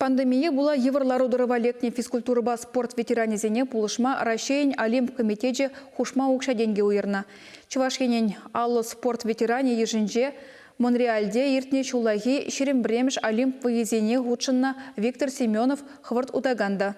Пандемия была еврлару дырывалекне физкультурыба спорт ветеранезене пулышма Рашейн Олимп комитете хушма укша деньги уйырна. Чувашкенен аллы спорт ветеране ежинже Монреальде иртне чулахи Шерембремеш Олимп вызене худшынна Виктор Семенов хварт удаганда.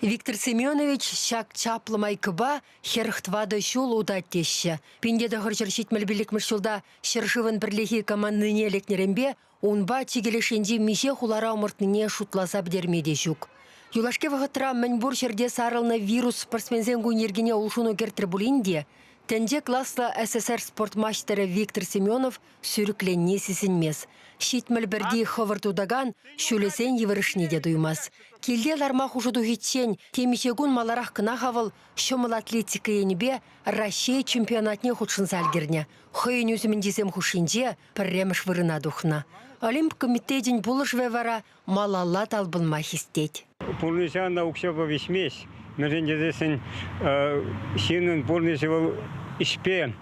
Виктор Семенович шак чаплымай кыба херхтвады шул удаттеща. Пиндеді ғыршыршитміл білікміш шулда шыршывын бірліхи командыне лекнерембе унба чигелешенде мише хулара умыртныне шутласа бдермеде жүк. Юлашке вағытра мәнбур жерде сарылны вирус спортсмензен гунергене улшуну кертрибулинде, тенде класслы СССР спорт мастері Виктор Семенов сүрікленне сесінмес. Шитміл бірді хывырт удаган шөлесен евірішнеде дуймас. Келде ларма хужуду хитчен, темешегун маларах кына хавыл, шомыл атлетика енбе Россия чемпионатне худшын сальгерне. Хыйын үзіміндесем хушинже пірреміш вырына духна. Олимп комитетен булыш вевара малалла талбылма хистеть. Полнышанда укшапа вишмеш. Мәрендезесін шенін полнышывал ішпе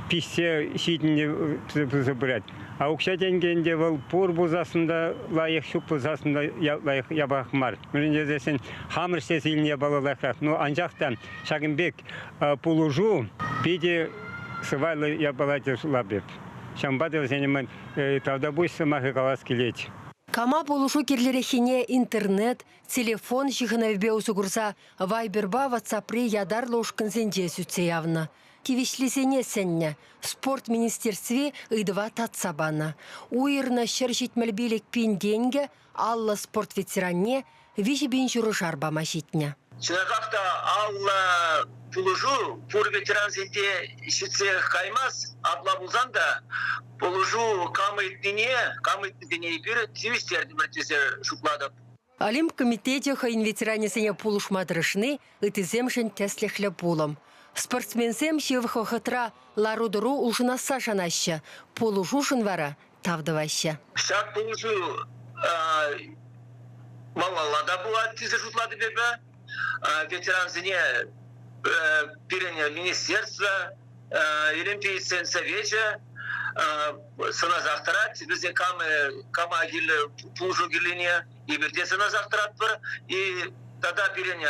писте шитінде забырат. А укшатенгенде вал пор бузасында лайық шук бузасында лайық ябақмар. Мәрендезесін хамыр сесіліне балалақақ. Но анжақтан Шагынбек пулужу педе сывайлы ябалатер лабеп. Шамбадыл сенемен тавдабуй сымақы қалас келет. Кама полушу керлерехине интернет, телефон жиханавбе усугурса вайберба ватсапри ядарлы ушкынсенде сүтсе явна. Кивишлисене сенне спорт министерстве ыдва татсабана. Уйырна шершитмел билек пин деньги алла спорт ветеранне виши бин журу жарба машитня. Чинагахта алла пулужу пур ветеран зенде шитсе каймас абла бузанда полужу камытныне бир тивистерди мертесе шукладып. Олимп комитете хайын ветеранесене пулушмадрышны ытыземшен теслехле пулом. Спортсменсем шевых хатра ларудыру ушынаса шанаща, полужушын вара тавдываща. Шак полужу малалада була тизе шутлады бебе. Ветеран зене пирене министерства, Олимпийский совете, сына захтарат, бізде кама агилі пулжу гилине, и бірде сына захтарат бар, и тада пирене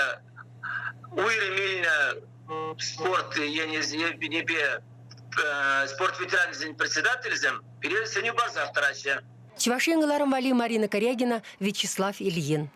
уйры мильне спорт, спорт ветеранизм председателизм, пирене сеню бар захтарат. Чувашенгаларым вали Марина Корягина, Вячеслав Ильин.